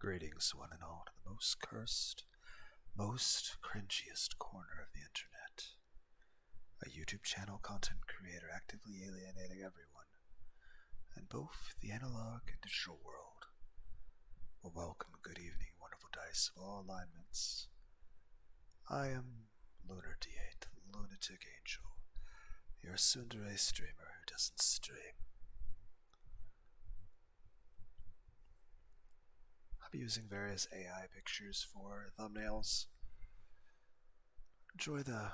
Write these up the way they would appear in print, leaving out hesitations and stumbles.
Greetings, one and all, to the most cursed, most cringiest corner of the internet. A YouTube channel content creator actively alienating everyone, in both the analog and digital world. Well, welcome, good evening, wonderful dice of all alignments. I am Lunar D8, the Lunatic Angel, your tsundere streamer who doesn't stream. I'll be using various AI pictures for thumbnails. Enjoy the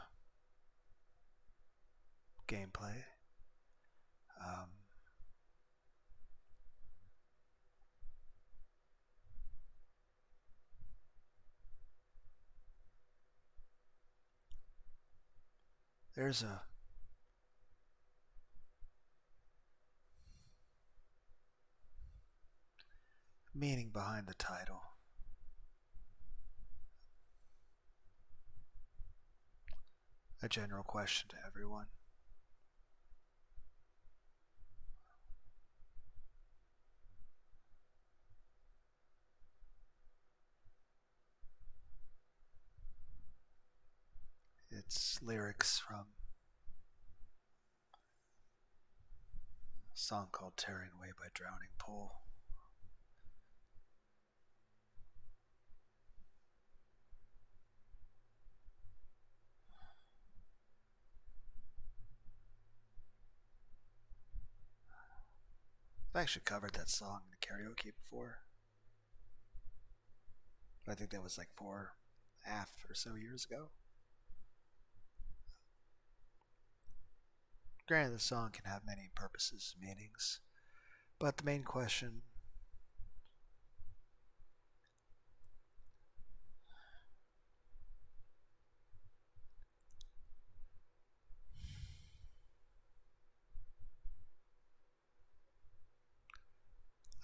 gameplay. There's a meaning behind the title. A general question to everyone. It's lyrics from a song called Tearing Away by Drowning Pool. I've actually covered that song in karaoke before. I think that was like 4.5 or so years ago. Granted, the song can have many purposes and meanings, but the main question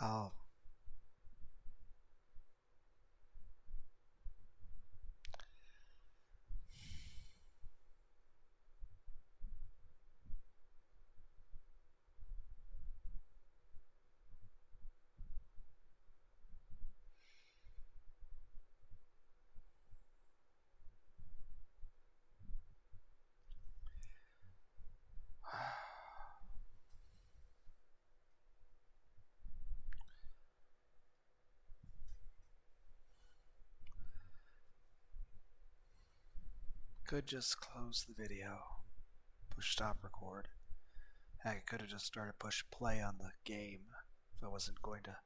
I'll could just close the video, push stop record. Heck, I could have just started push play on the game if I wasn't going to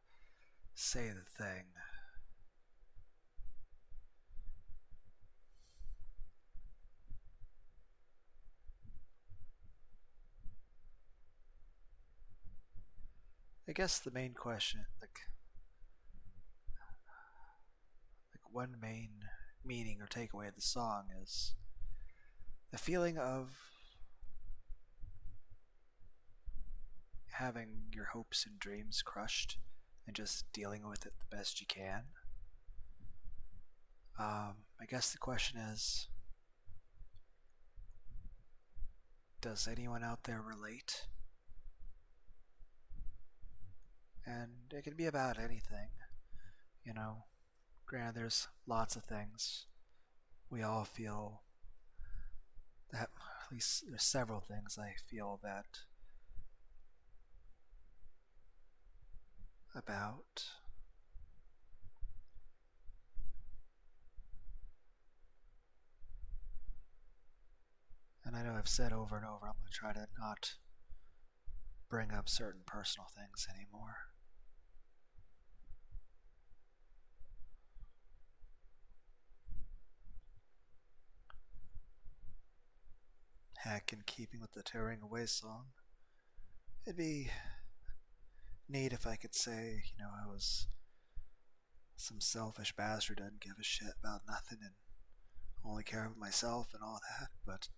say the thing. I guess the main question, like one main meaning or takeaway of the song is the feeling of having your hopes and dreams crushed and just dealing with it the best you can. I guess the question is, does anyone out there relate? And it can be about anything, you know. Granted, there's lots of things we all feel that, at least there's several things I feel that about. And I know I've said over and over, I'm going to try to not bring up certain personal things anymore. Heck, in keeping with the Tearing Away song, it'd be neat if I could say, I was some selfish bastard, doesn't give a shit about nothing and only care about myself and all that, but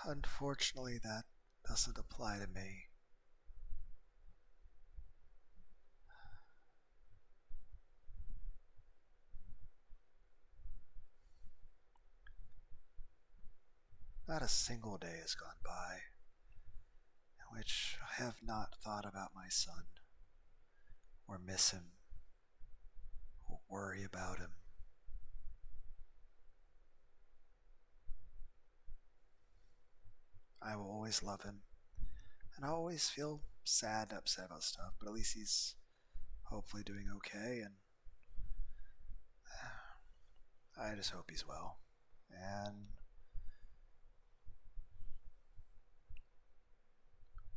unfortunately that doesn't apply to me. Not a single day has gone by in which I have not thought about my son or miss him worry about him. I will always love him, and I always feel sad and upset about stuff, but at least he's hopefully doing okay, and I just hope he's well. And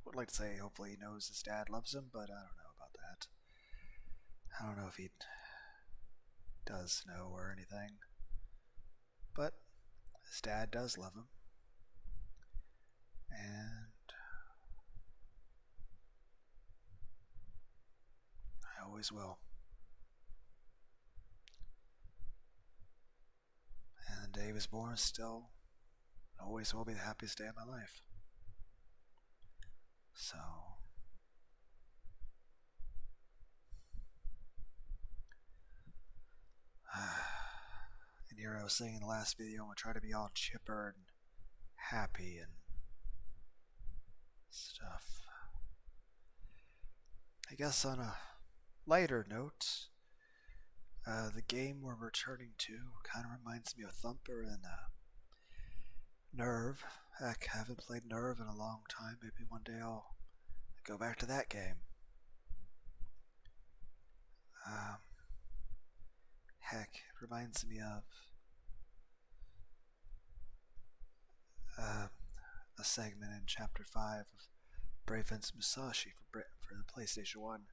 would like to say hopefully he knows his dad loves him, but I don't know about that. I don't know if he does know or anything, but his dad does love him, and I always will. And the day he was born still always will be the happiest day of my life. So, and here I was saying in the last video, I'm gonna try to be all chipper and happy and stuff. I guess on a lighter note, the game we're returning to kind of reminds me of Thumper and Nerve. Heck, I haven't played Nerve in a long time. Maybe one day I'll go back to that game. Um, Heck, it reminds me of a segment in Chapter 5 of Brave Fence Musashi for the PlayStation 1.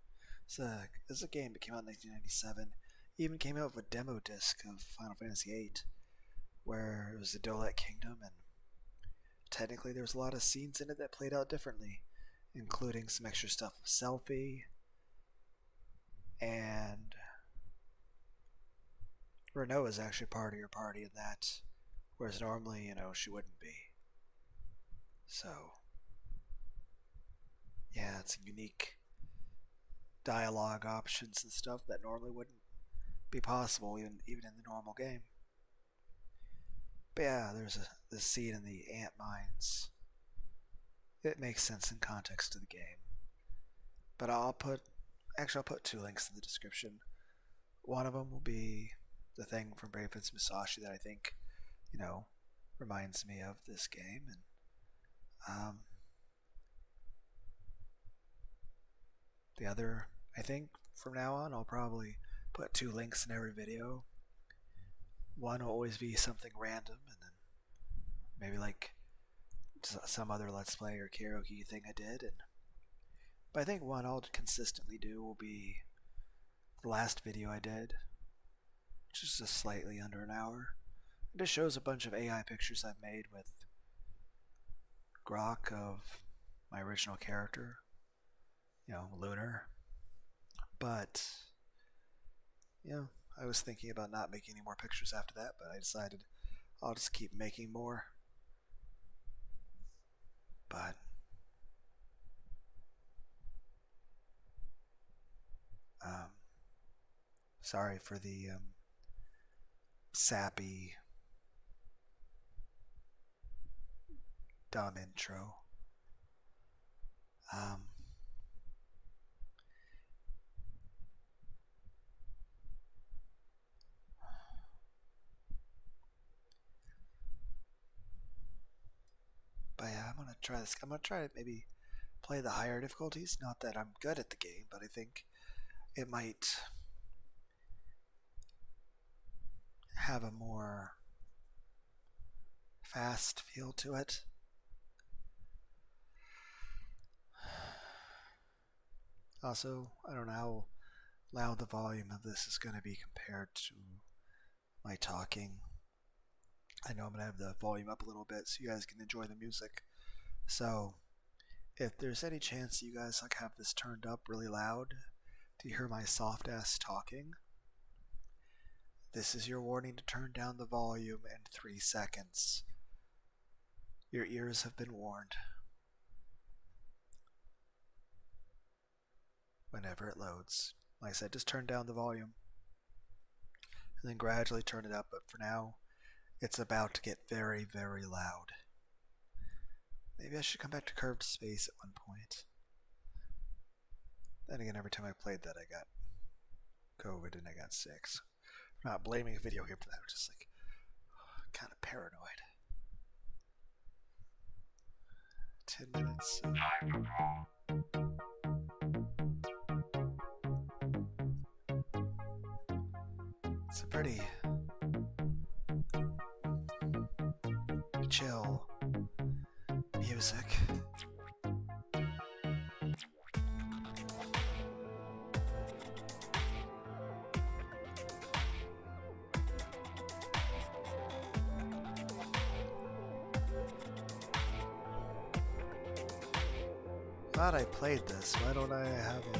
It's a game that came out in 1997. It even came out with a demo disc of Final Fantasy VIII, where it was the Dolek Kingdom, and technically there was a lot of scenes in it that played out differently, including some extra stuff with Selphie, and Renault is actually part of your party in that, whereas normally, she wouldn't be. So, yeah, it's unique dialogue options and stuff that normally wouldn't be possible even in the normal game. But yeah, there's this scene in the ant mines. It makes sense in context to the game. But I'll put 2 links in the description. One of them will be the thing from Brave Fence Musashi that I think, reminds me of this game, and the other, I think from now on I'll probably put 2 links in every video. One will always be something random, and then maybe like some other Let's Play or karaoke thing I did. But I think one I'll consistently do will be the last video I did, which is just slightly under an hour. It just shows a bunch of AI pictures I've made with Grok of my original character, Lunar. But, I was thinking about not making any more pictures after that, but I decided I'll just keep making more. But sorry for the sappy, dumb intro. But yeah, I'm gonna try this. I'm gonna try to maybe play the higher difficulties. Not that I'm good at the game, but I think it might have a more fast feel to it. Also, I don't know how loud the volume of this is going to be compared to my talking. I know I'm going to have the volume up a little bit so you guys can enjoy the music. So, if there's any chance you guys have this turned up really loud to hear my soft ass talking, this is your warning to turn down the volume in 3 seconds. Your ears have been warned. Whenever it loads. Like I said, just turn down the volume and then gradually turn it up, but for now, it's about to get very, very loud. Maybe I should come back to curved space at one point. Then again, every time I played that, I got COVID and I got sick. So I'm not blaming a video game for that. I'm just like kind of paranoid. 10 minutes. It's a pretty chill music. Glad I played this. Why don't I have a...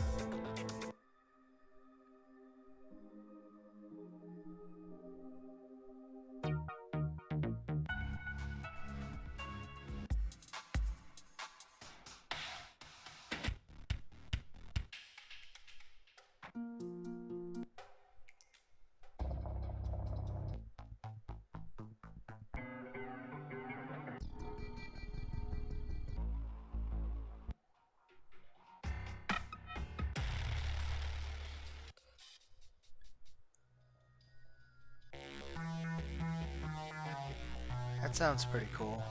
That sounds pretty cool.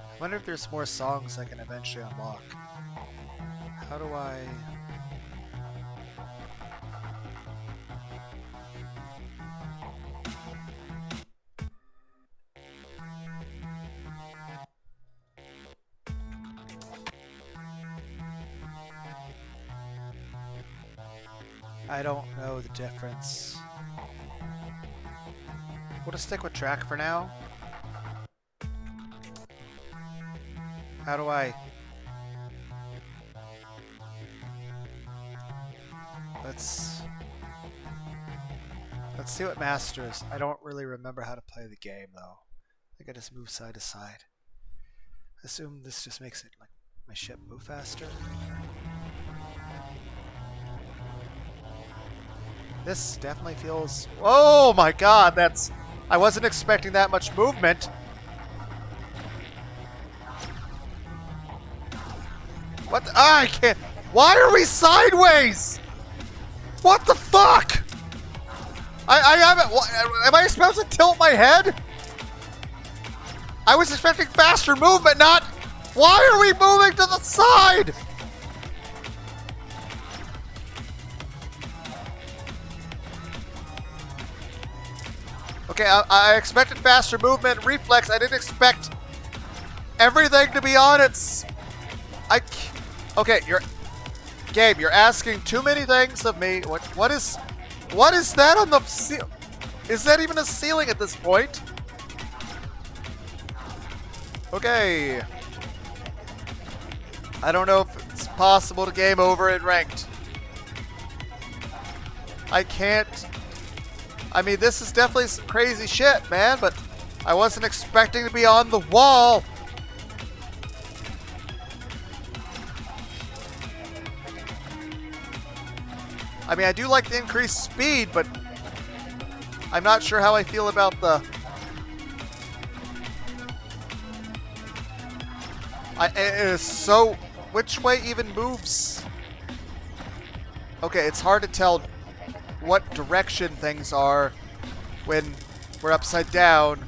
I wonder if there's more songs I can eventually unlock. How do I... I don't know the difference. We'll just stick with track for now. How do I... Let's see what master is. I don't really remember how to play the game though. I think I just move side to side. I assume this just makes it like my ship move faster. This definitely feels... Oh my god, that's... I wasn't expecting that much movement. What the... I can't... Why are we sideways? What the fuck? I haven't... Am I supposed to tilt my head? I was expecting faster movement, not... Why are we moving to the side? Okay, I expected faster movement and reflex. I didn't expect everything to be on its... Okay, Gabe, you're asking too many things of me. What is that on the ceiling? Is that even a ceiling at this point? Okay. I don't know if it's possible to game over in ranked. I can't... I mean, this is definitely some crazy shit, man, but I wasn't expecting to be on the wall. I mean, I do like the increased speed, but I'm not sure how I feel about the... It is so... Which way even moves? Okay, it's hard to tell what direction things are when we're upside down.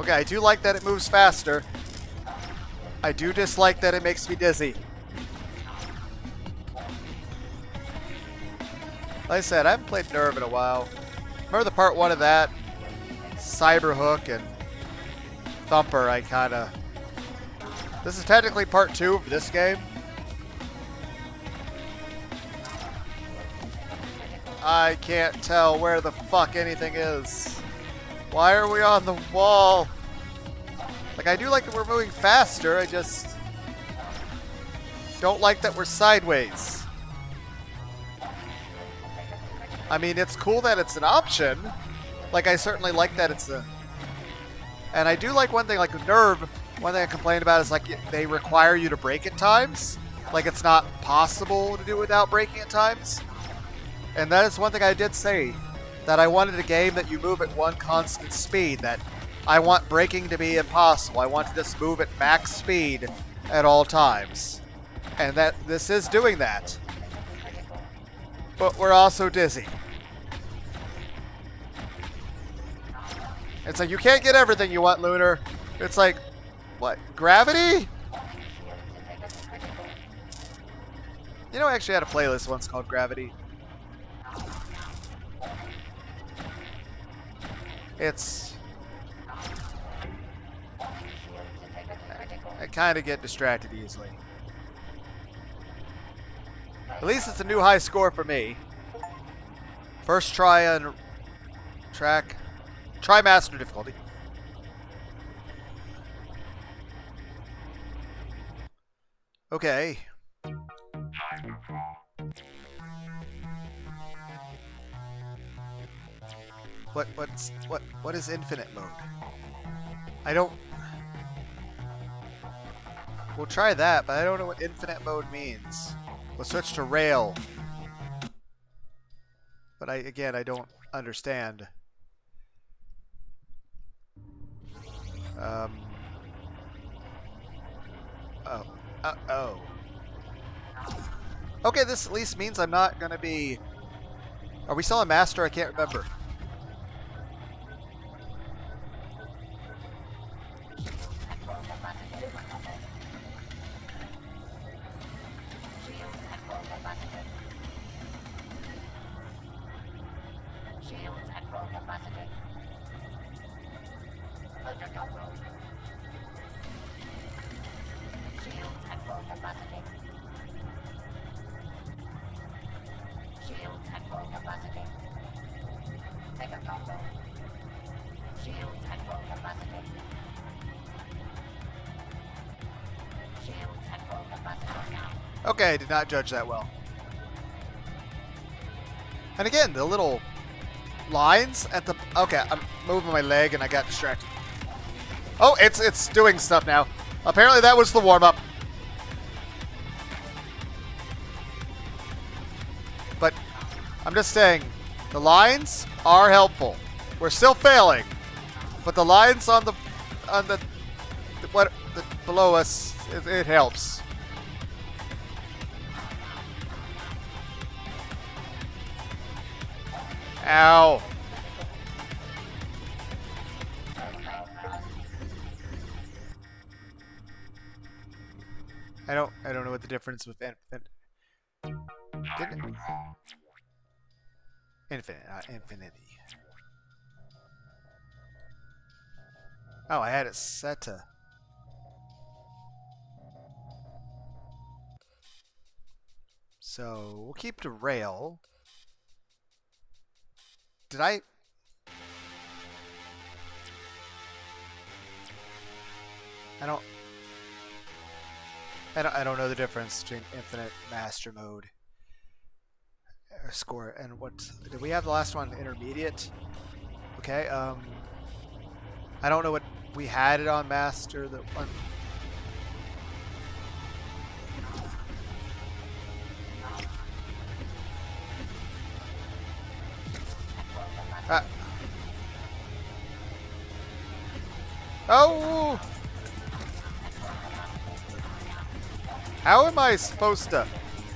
Okay, I do like that it moves faster. I do dislike that it makes me dizzy. Like I said, I haven't played Nerve in a while. Remember the part 1 of that? Cyberhook and Thumper, I kinda... This is technically part 2 of this game. I can't tell where the fuck anything is. Why are we on the wall? Like, I do like that we're moving faster, I just don't like that we're sideways. I mean, it's cool that it's an option. Like, I certainly like that it's a... And I do like one thing, like Nerve, one thing I complain about is, like, they require you to brake at times. like it's not possible to do without braking at times. And that is one thing I did say, that I wanted a game that you move at one constant speed, that I want braking to be impossible. I want to just move at max speed at all times. And that this is doing that. But we're also dizzy. It's like, you can't get everything you want, Lunar. It's like, what, gravity? You know, I actually had a playlist once called Gravity. It's... I kind of get distracted easily. At least it's a new high score for me. First try on track. Try master difficulty. Okay. What is infinite mode? I don't... We'll try that, but I don't know what infinite mode means. We'll switch to rail. But again, I don't understand. Oh. Okay, this at least means I'm not gonna be... Are we still a master? I can't remember. Okay, I did not judge that well. And again, the little lines at the... Okay, I'm moving my leg and I got distracted. Oh, it's doing stuff now. Apparently that was the warm-up. But I'm just saying, the lines are helpful. We're still failing, but the lines on the below us, it helps. Ow. I don't know what the difference with infinity. Oh, I had it set to... So, we'll keep to rail. Did I don't know the difference between infinite master mode score and what did we have the last one? Intermediate. Okay, I don't know what we had it on master. The one. Oh! How am I supposed to?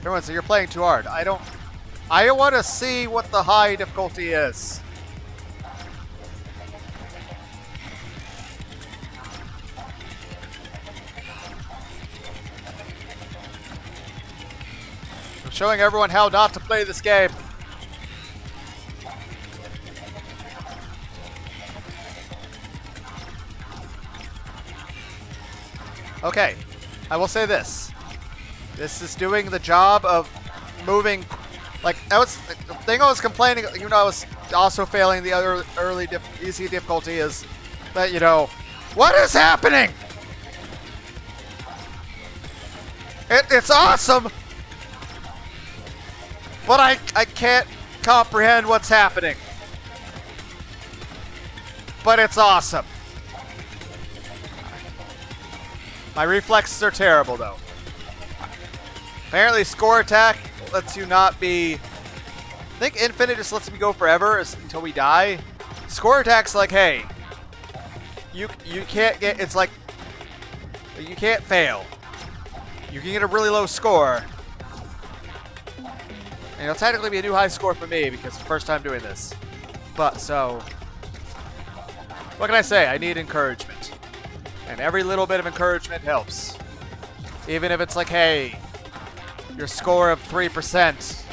Everyone, so you're playing too hard. I want to see what the high difficulty is. I'm showing everyone how not to play this game. Okay, I will say this. This is doing the job of moving, like, that was the thing I was complaining, even though I was also failing the other easy difficulty is that, you know, what is happening? It's awesome, but I can't comprehend what's happening. But it's awesome. My reflexes are terrible, though. Apparently score attack lets you not be... I think infinite just lets me go forever until we die. Score attack's like, hey, you can't get... It's like, you can't fail. You can get a really low score. And it'll technically be a new high score for me because it's the first time doing this. But, so... What can I say? I need encouragement. And every little bit of encouragement helps. Even if it's like, hey, your score of 3%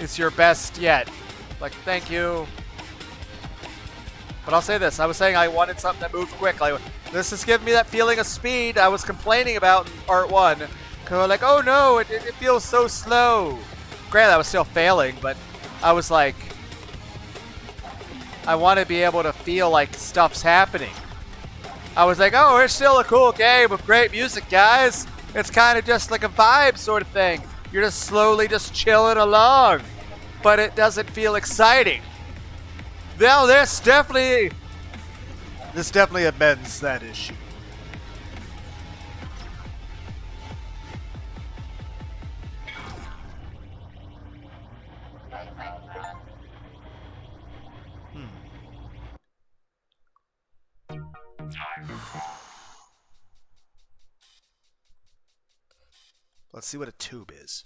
is your best yet. Like, thank you. But I'll say this. I was saying I wanted something that moved quick. Like, this is giving me that feeling of speed I was complaining about in part 1. Because I'm like, oh no, it feels so slow. Granted, I was still failing, but I was like, I want to be able to feel like stuff's happening. I was like, oh, it's still a cool game with great music, guys. It's kind of just like a vibe sort of thing. You're just slowly just chilling along. But it doesn't feel exciting. Now, this definitely amends that issue. Let's see what a tube is.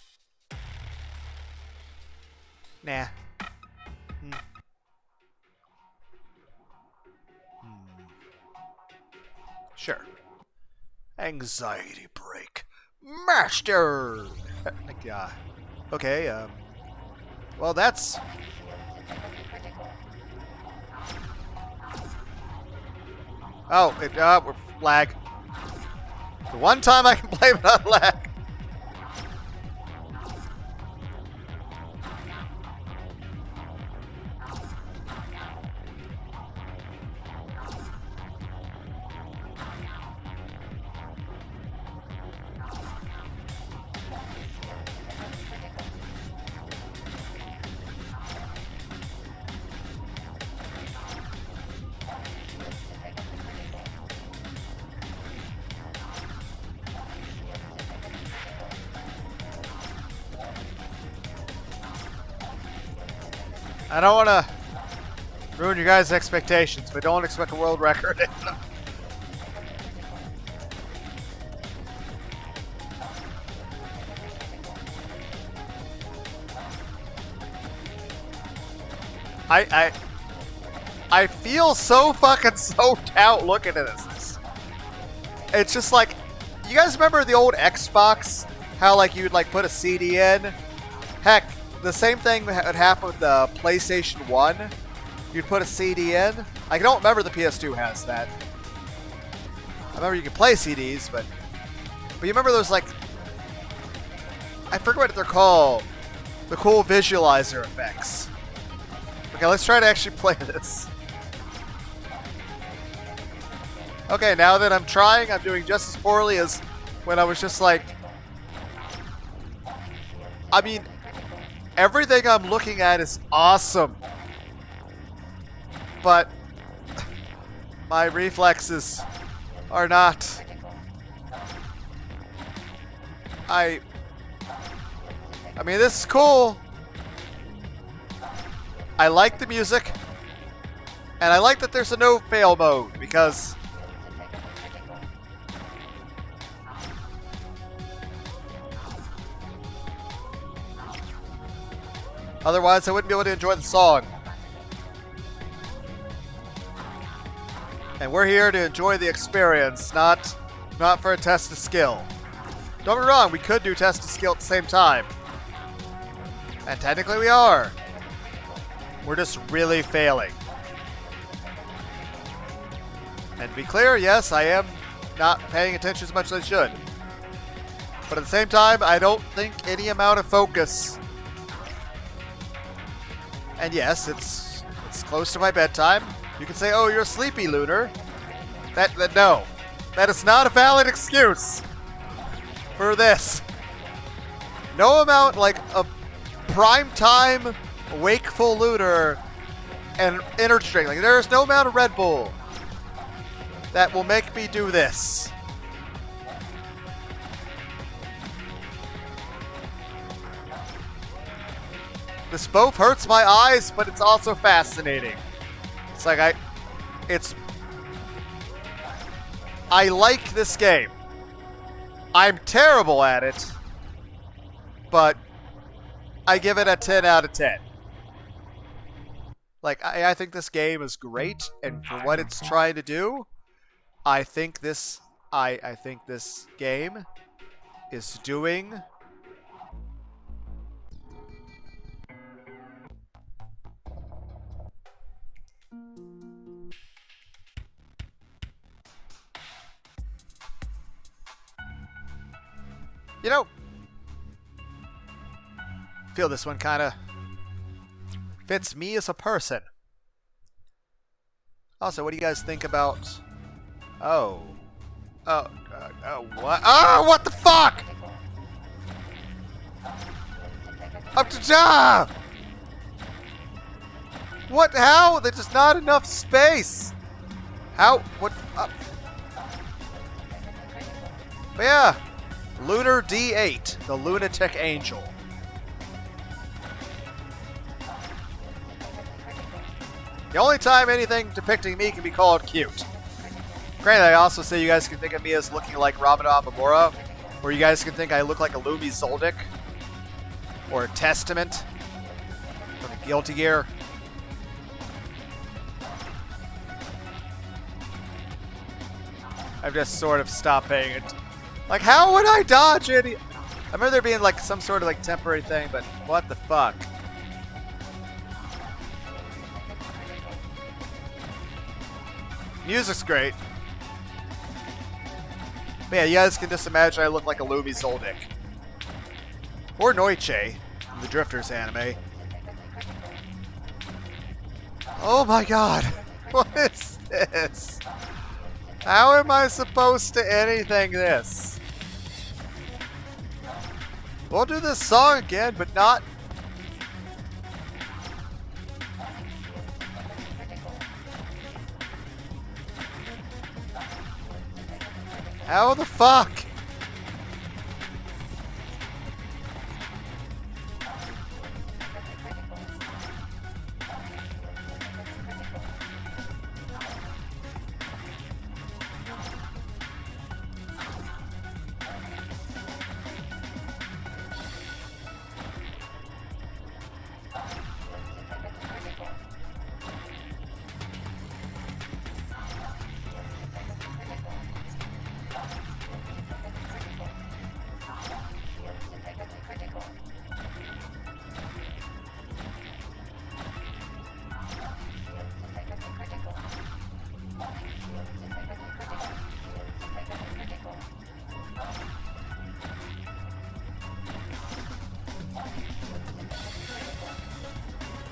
Nah. Sure. Anxiety break. Master! Yeah. Okay, well, that's... Oh, we're lag. The one time I can blame it on lag. I don't want to ruin your guys' expectations, but don't expect a world record. I feel so fucking zoned out looking at this. It's just like, you guys remember the old Xbox? How like you'd like put a CD in? Heck, the same thing would happen with the PlayStation 1. You'd put a CD in. I don't remember the PS2 has that. I remember you could play CDs, but you remember those like, I forget what they're called. The cool visualizer effects. Okay, let's try to actually play this. Okay, now that I'm trying, I'm doing just as poorly as when I was just like... I mean, everything I'm looking at is awesome. But my reflexes are not. I mean, this is cool. I like the music. And I like that there's a no fail mode because otherwise I wouldn't be able to enjoy the song. And we're here to enjoy the experience, not for a test of skill. Don't get me wrong, we could do test of skill at the same time. And technically we are. We're just really failing. And to be clear, yes, I am not paying attention as much as I should. But at the same time, I don't think any amount of focus. And yes, it's close to my bedtime. You can say, "Oh, you're sleepy, Lunar." No, that is not a valid excuse for this. No amount like a prime time wakeful Lunar and energy drink. Like there is no amount of Red Bull that will make me do this. This both hurts my eyes, but it's also fascinating. It's like I like this game. I'm terrible at it, but I give it a 10 out of 10. Like, I think this game is great, and for what it's trying to do, I think this game is doing you know, feel this one kind of fits me as a person. Also, what do you guys think about... what? Oh, what the fuck? Up to job! What? How? There's just not enough space. How? What? But yeah, Lunar D8, the Lunatic Angel. The only time anything depicting me can be called cute. Granted, I also say you guys can think of me as looking like Ramada Amamura, or you guys can think I look like a Lumi Zoldyck, or a Testament from Guilty Gear. I've just sort of stopped paying it. Like, how would I dodge it? I remember there being like some sort of like temporary thing, but what the fuck? Music's great. But yeah, you guys can just imagine I look like a Lumi Zoldyck. Or Noiche from the Drifters anime. Oh my god. What is this? How am I supposed to anything this? We'll do this song again, but not... How the fuck?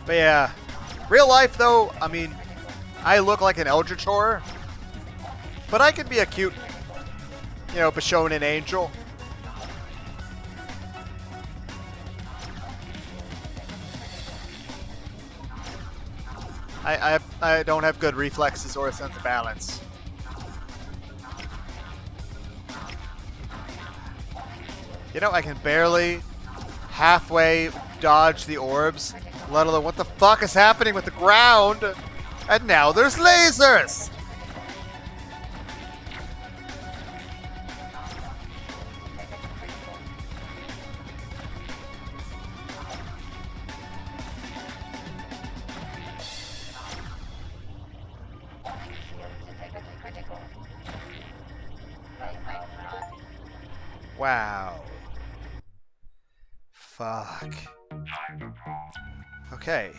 But yeah, real life though, I mean, I look like an Eldritch Horror, but I could be a cute, you know, Bishonen angel. I don't have good reflexes or a sense of balance. You know, I can barely halfway dodge the orbs, let alone what the fuck is happening with the ground. And now there's lasers! Wow. Fuck. Okay.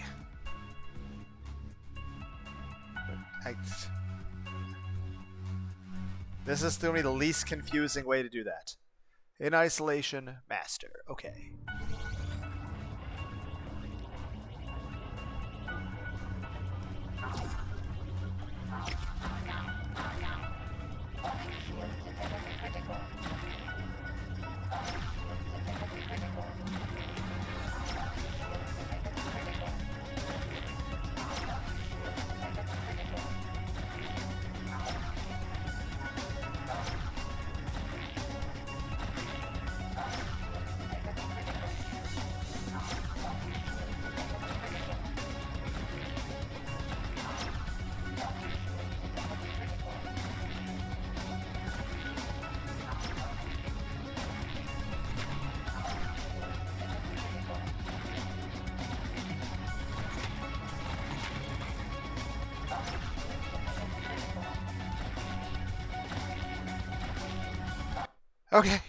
This is going to be the least confusing way to do that. In isolation, master. Okay. Okay.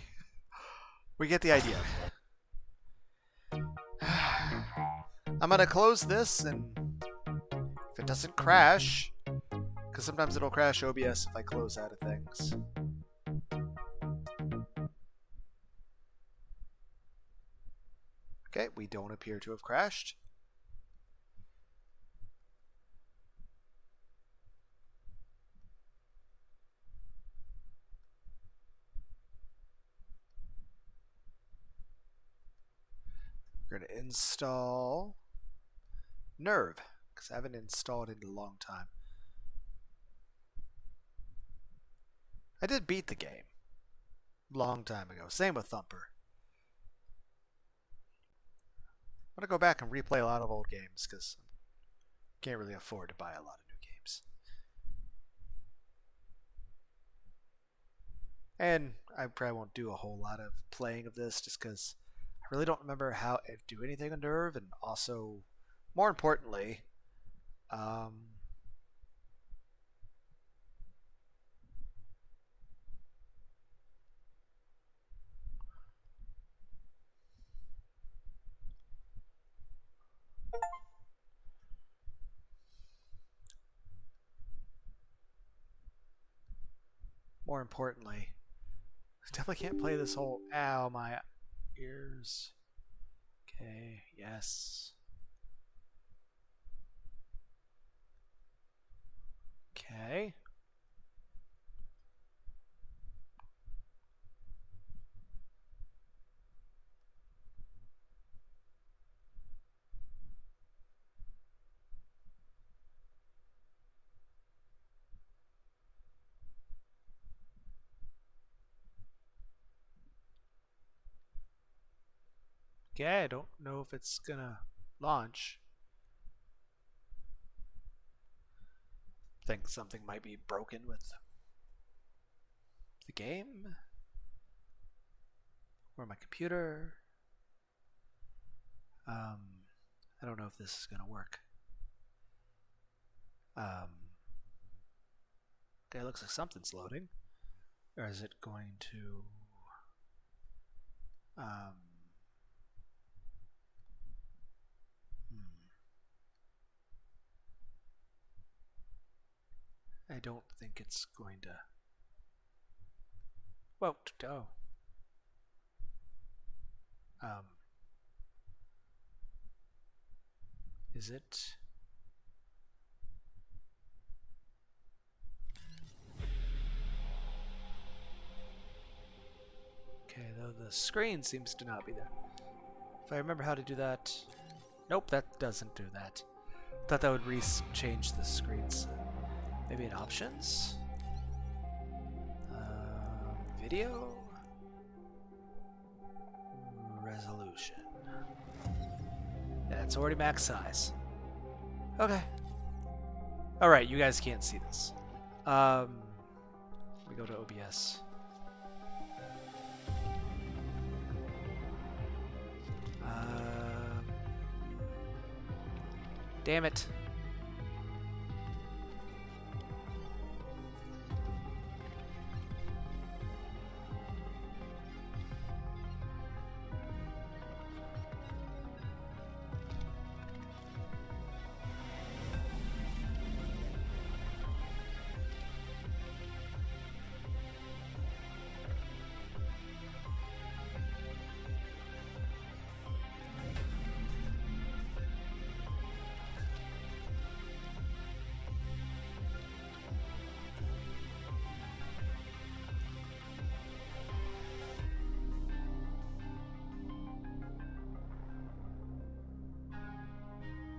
We get the idea. I'm gonna close this, and if it doesn't crash, because sometimes it'll crash OBS if I close out of things. Okay, we don't appear to have crashed. We're going to install Nerve, because I haven't installed it in a long time. I did beat the game a long time ago. Same with Thumper. I'm going to go back and replay a lot of old games, because I can't really afford to buy a lot of new games. And I probably won't do a whole lot of playing of this, just because I really don't remember how to do anything on Nerve, and also, more importantly, I definitely can't play this whole. Ow, my ears. Okay, yes. Okay. Okay, I don't know if it's gonna launch. I think something might be broken with the game or my computer. I don't know if this is gonna work. Okay, it looks like something's loading. Or is it going to I don't think it's going to. Well, oh. Is it? Okay, though the screen seems to not be there. If I remember how to do that. Nope, that doesn't do that. Thought that would change the screens. Maybe in options? Video? Resolution. Yeah, it's already max size. Okay. Alright, you guys can't see this. Let me go to OBS. Damn it.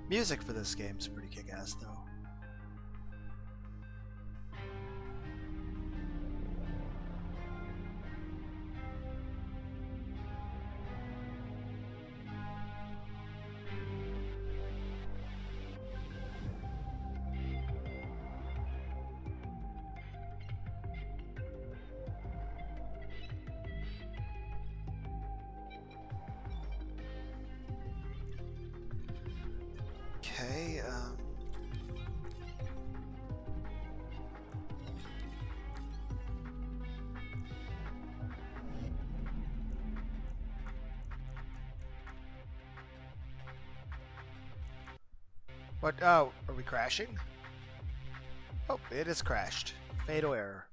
Music for this game's pretty kick-ass, though. Okay, What? Oh, are we crashing? Oh, it is crashed. Fatal error.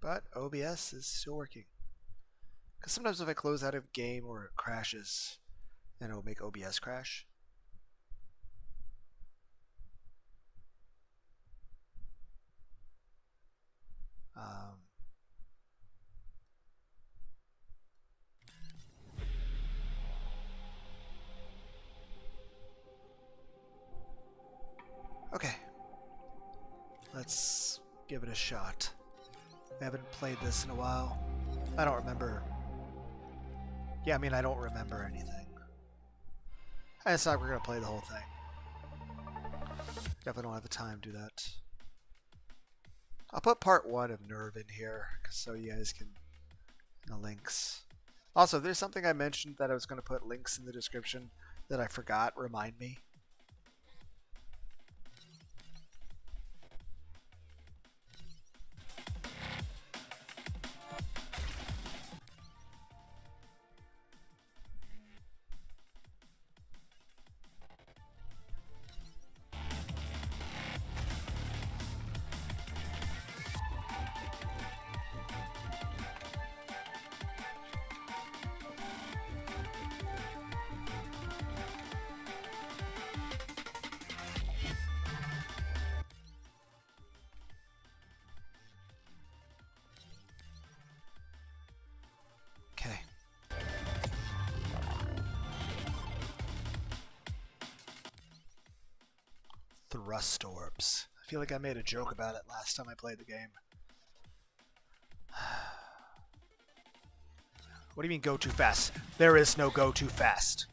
But OBS is still working. Because sometimes if I close out of game or it crashes, then it will make OBS crash. Okay. Let's give it a shot. I haven't played this in a while. I don't remember. Yeah, I mean, I don't remember anything. It's not we're going to play the whole thing. Definitely don't have the time to do that. I'll put part 1 of Nerve in here so you guys can the links. Also, if there's something I mentioned that I was going to put links in the description that I forgot, remind me. Okay. Thrust orbs. I feel like I made a joke about it last time I played the game. What do you mean go too fast? There is no go too fast.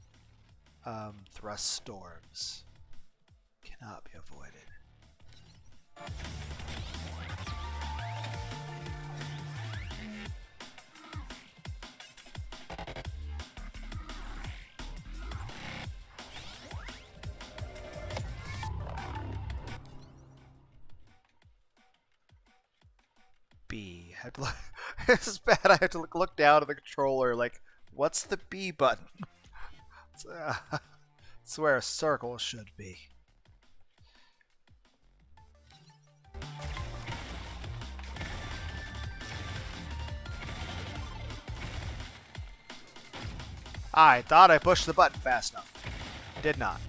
Thrust storms. Cannot be avoided. B. This is bad. I have to look down at the controller like, what's the B button? It's where a circle should be. I thought I pushed the button fast enough. Did not.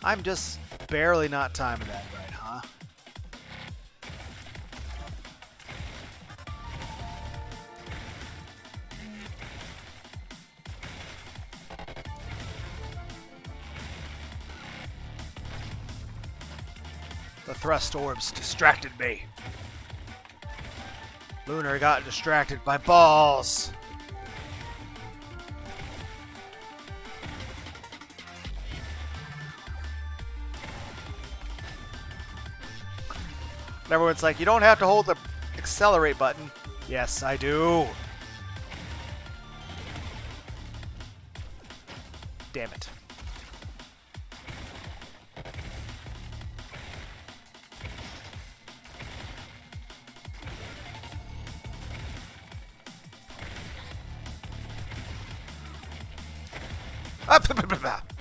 I'm just barely not timing that right, huh? The thrust orbs distracted me. Lunar got distracted by balls. Everyone's like, you don't have to hold the accelerate button. Yes, I do. Damn it. Up.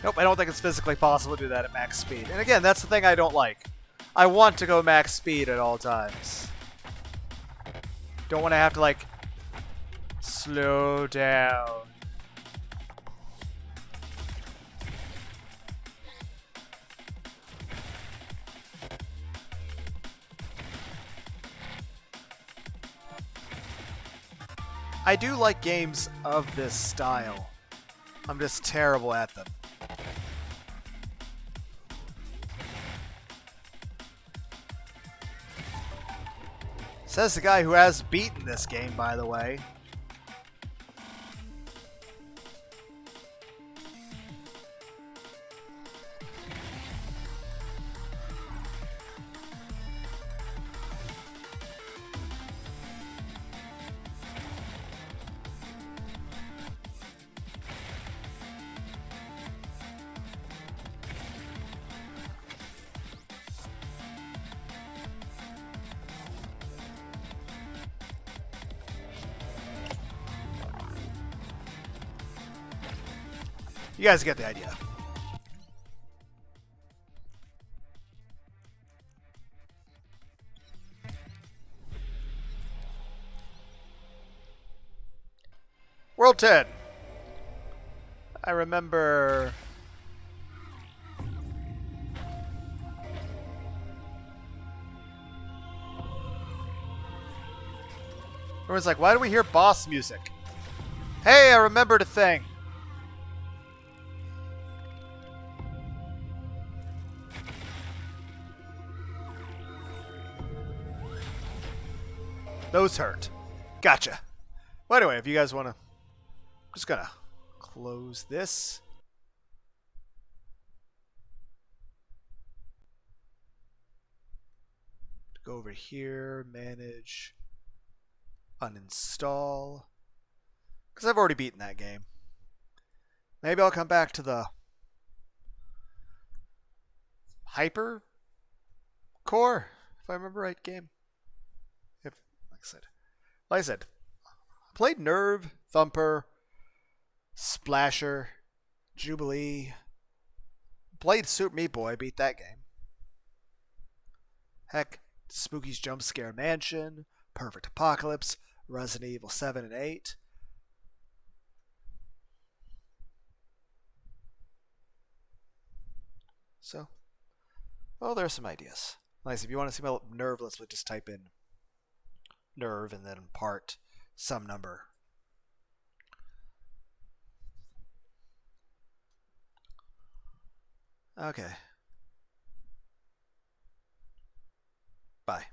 Nope, I don't think it's physically possible to do that at max speed. And again, that's the thing I don't like. I want to go max speed at all times. Don't want to have to, like, slow down. I do like games of this style. I'm just terrible at them. Says the guy who has beaten this game, by the way. You guys get the idea. World 10. I remember... Everyone's like, why do we hear boss music? Hey, I remembered a thing. Those hurt. Gotcha. Well, anyway, if you guys want to... I'm just going to close this. Go over here, manage, uninstall. Because I've already beaten that game. Maybe I'll come back to the hypercore, if I remember right, game. If, like I said, played Nerve, Thumper, Splasher, Jubilee. Played Super Meat Boy, beat that game. Heck, Spooky's Jump Scare Mansion, Perfect Apocalypse, Resident Evil 7 and 8. So, well, there are some ideas. Nice. If you want to see my Nerve, let's just type in Nerve and then part some number. Okay. Bye.